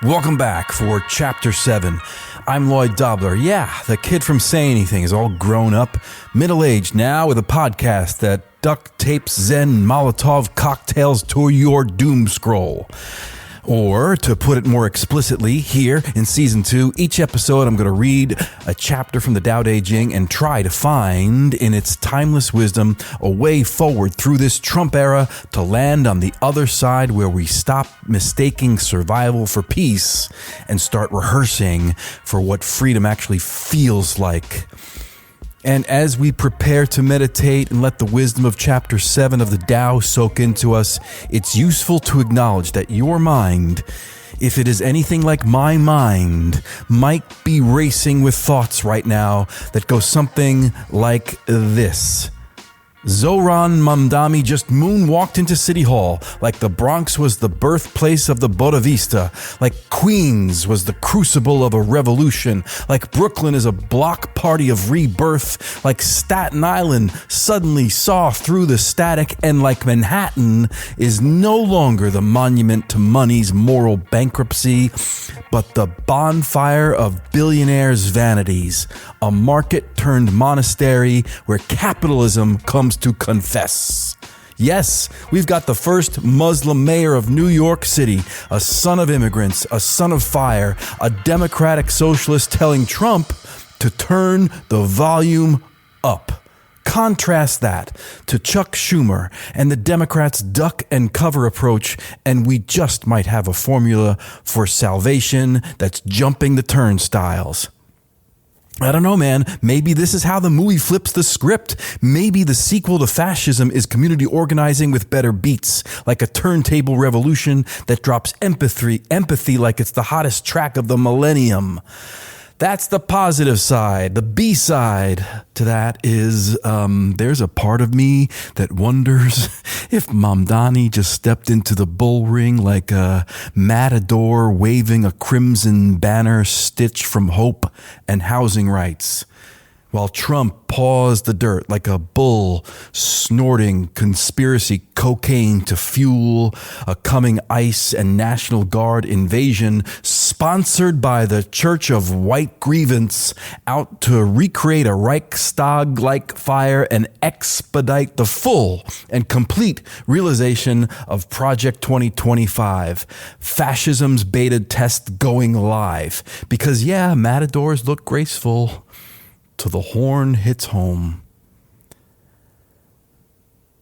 Welcome back for Chapter 7. I'm Lloyd Dobler. Yeah, the kid from Say Anything is all grown up, middle-aged now with a podcast that duct tapes Zen Molotov cocktails to your doom scroll. Or, to put it more explicitly, here in Season 2, each episode I'm going to read a chapter from the Tao Te Ching and try to find, in its timeless wisdom, a way forward through this Trump era to land on the other side where we stop mistaking survival for peace and start rehearsing for what freedom actually feels like. And as we prepare to meditate and let the wisdom of Chapter 7 of the Tao soak into us, it's useful to acknowledge that your mind, if it is anything like my mind, might be racing with thoughts right now that go something like this. Zohran Mamdani just moonwalked into City Hall like the Bronx was the birthplace of the Bodhisattva, like Queens was the crucible of a revolution, like Brooklyn is a block party of rebirth, like Staten Island suddenly saw through the static, and like Manhattan is no longer the monument to money's moral bankruptcy, but the bonfire of billionaires' vanities, a market-turned monastery where capitalism comes to confess. Yes, we've got the first Muslim mayor of New York City, a son of immigrants, a son of fire, a democratic socialist telling Trump to turn the volume up. Contrast that to Chuck Schumer and the Democrats' duck and cover approach, and we just might have a formula for salvation that's jumping the turnstiles. I don't know, man. Maybe this is how the movie flips the script. Maybe the sequel to fascism is community organizing with better beats, like a turntable revolution that drops empathy like it's the hottest track of the millennium. That's the positive side. The B side to that is there's a part of me that wonders if Mamdani just stepped into the bull ring like a matador waving a crimson banner stitched from hope and housing rights, while Trump paws the dirt like a bull snorting conspiracy cocaine to fuel a coming ICE and National Guard invasion sponsored by the Church of White Grievance out to recreate a Reichstag-like fire and expedite the full and complete realization of Project 2025, fascism's beta test going live. Because yeah, matadors look graceful till the horn hits home.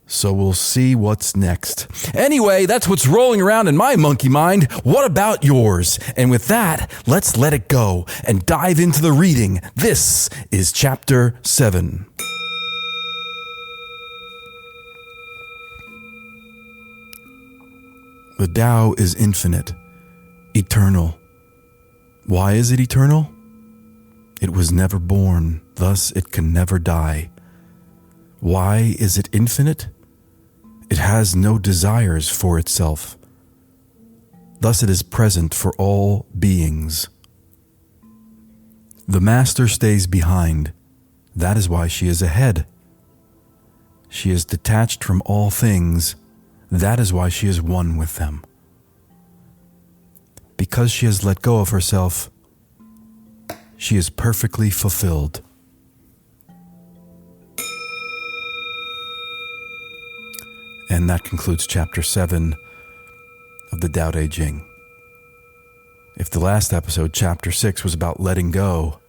So we'll see what's next. Anyway, that's what's rolling around in my monkey mind. What about yours? And with that, let's let it go and dive into the reading. This is Chapter 7. The Tao is infinite, eternal. Why is it eternal? It was never born, thus it can never die. Why is it infinite? It has no desires for itself. Thus it is present for all beings. The Master stays behind. That is why she is ahead. She is detached from all things. That is why she is one with them. Because she has let go of herself, she is perfectly fulfilled. And that concludes Chapter 7 of the Tao Te Ching. If the last episode, Chapter 6, was about letting go,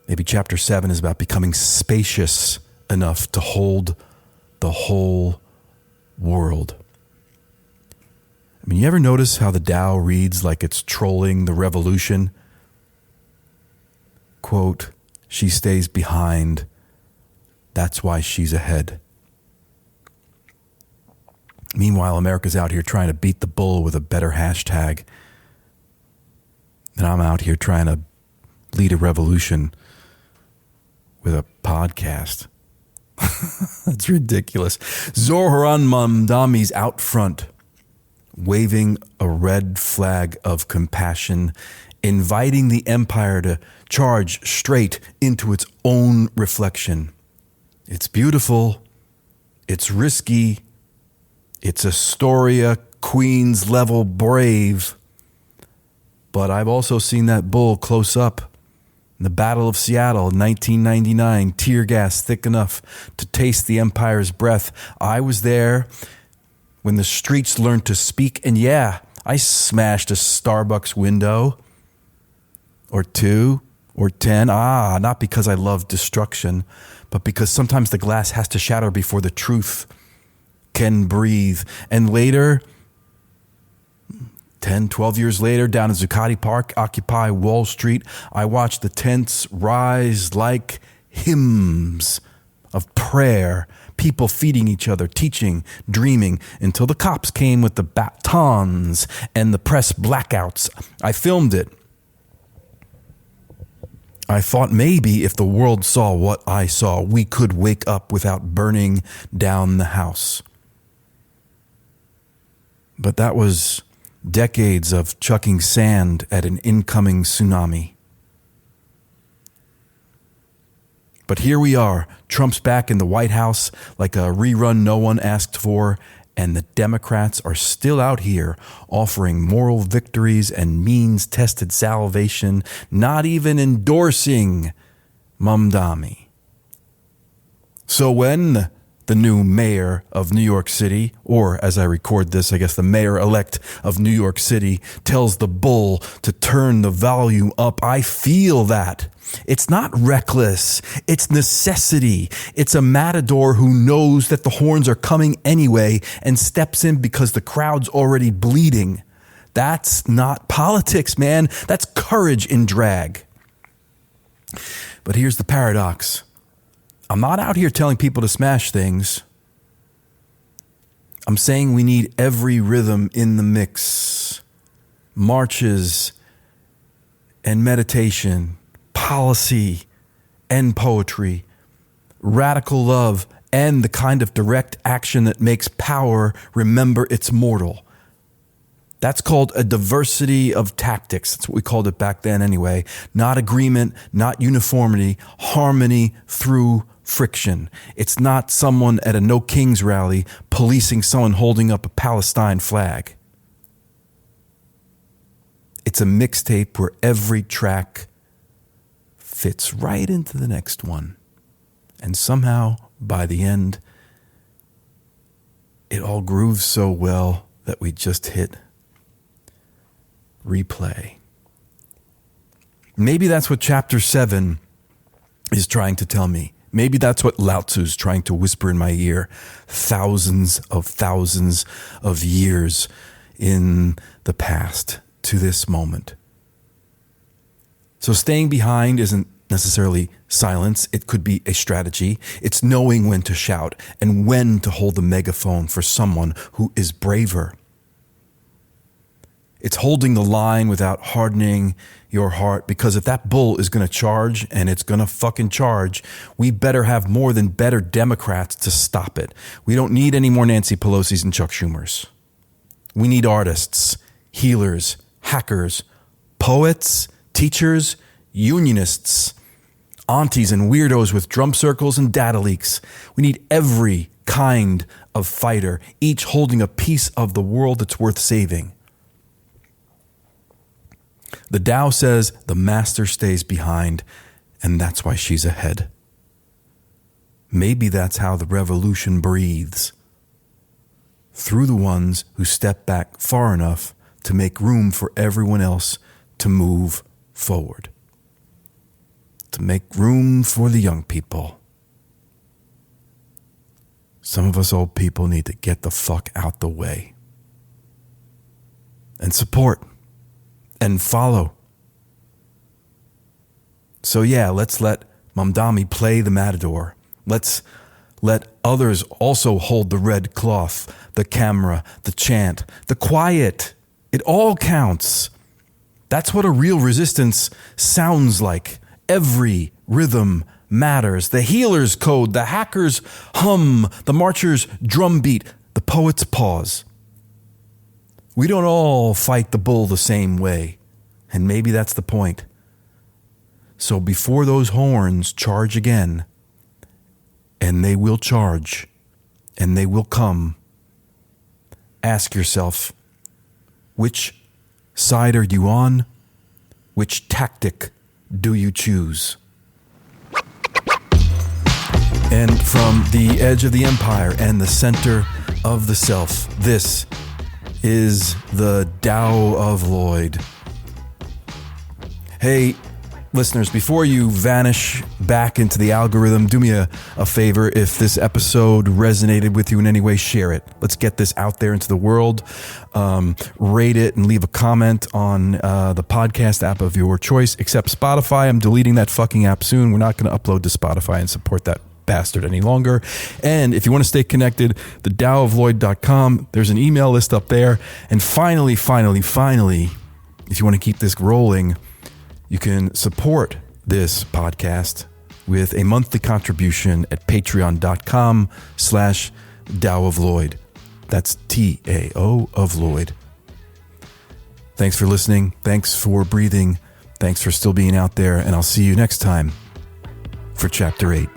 maybe Chapter 7 is about becoming spacious enough to hold the whole world. I mean, you ever notice how the Tao reads like it's trolling the revolution? Quote, she stays behind. That's why she's ahead. Meanwhile, America's out here trying to beat the bull with a better hashtag. And I'm out here trying to lead a revolution with a podcast. That's ridiculous. Zohran Mamdani's out front, waving a red flag of compassion, inviting the empire to charge straight into its own reflection. It's beautiful. It's risky. It's Astoria, Queens level brave. But I've also seen that bull close up. In the Battle of Seattle in 1999, tear gas thick enough to taste the Empire's breath. I was there when the streets learned to speak, and yeah, I smashed a Starbucks window or 2 or 10. Not because I love destruction, but because sometimes the glass has to shatter before the truth can breathe. And later, 10, 12 years later, down in Zuccotti Park, Occupy Wall Street, I watched the tents rise like hymns of prayer, people feeding each other, teaching, dreaming, until the cops came with the batons and the press blackouts. I filmed it. I thought maybe if the world saw what I saw, we could wake up without burning down the house. But that was decades of chucking sand at an incoming tsunami. But here we are, Trump's back in the White House like a rerun no one asked for, and the Democrats are still out here offering moral victories and means-tested salvation, not even endorsing Mamdani. So when the new mayor of New York City, or as I record this, I guess the mayor-elect of New York City, tells the bull to turn the volume up, I feel that. It's not reckless. It's necessity. It's a matador who knows that the horns are coming anyway and steps in because the crowd's already bleeding. That's not politics, man. That's courage in drag. But here's the paradox. I'm not out here telling people to smash things. I'm saying we need every rhythm in the mix. Marches and meditation, policy and poetry, radical love, and the kind of direct action that makes power remember it's mortal. That's called a diversity of tactics. That's what we called it back then anyway. Not agreement, not uniformity, harmony through friction. It's not someone at a No Kings rally policing someone holding up a Palestine flag. It's a mixtape where every track fits right into the next one. And somehow, by the end, it all grooves so well that we just hit replay. Maybe that's what chapter 7 is trying to tell me. Maybe that's what Lao Tzu's trying to whisper in my ear thousands of years in the past to this moment. So staying behind isn't necessarily silence. It could be a strategy. It's knowing when to shout and when to hold the megaphone for someone who is braver. It's holding the line without hardening your heart, because if that bull is going to charge, and it's going to fucking charge, we better have more than better Democrats to stop it. We don't need any more Nancy Pelosi's and Chuck Schumers. We need artists, healers, hackers, poets, teachers, unionists, aunties and weirdos with drum circles and data leaks. We need every kind of fighter, each holding a piece of the world that's worth saving. The Tao says the master stays behind, and that's why she's ahead. Maybe that's how the revolution breathes. Through the ones who step back far enough to make room for everyone else to move forward. To make room for the young people. Some of us old people need to get the fuck out the way. And support. And follow. So yeah, let's let Mamdani play the matador. Let's let others also hold the red cloth, the camera, the chant, the quiet. It all counts. That's what a real resistance sounds like. Every rhythm matters. The healer's code, the hacker's hum, the marcher's drumbeat, the poet's pause. We don't all fight the bull the same way, and maybe that's the point. So before those horns charge again, and they will charge, and they will come, ask yourself, which side are you on? Which tactic do you choose? And from the edge of the empire and the center of the self, this is the Tao of Lloyd. Hey, listeners, before you vanish back into the algorithm, do me a favor. If this episode resonated with you in any way, share it. Let's get this out there into the world. Rate it and leave a comment on the podcast app of your choice, except Spotify. I'm deleting that fucking app soon. We're not going to upload to Spotify and support that bastard any longer. And if you want to stay connected, the TaoofLloyd.com, there's an email list up there. And finally, if you want to keep this rolling, you can support this podcast with a monthly contribution at patreon.com/TaoofLloyd. That's TAO of Lloyd. Thanks for listening. Thanks for breathing. Thanks for still being out there. And I'll see you next time for Chapter 8.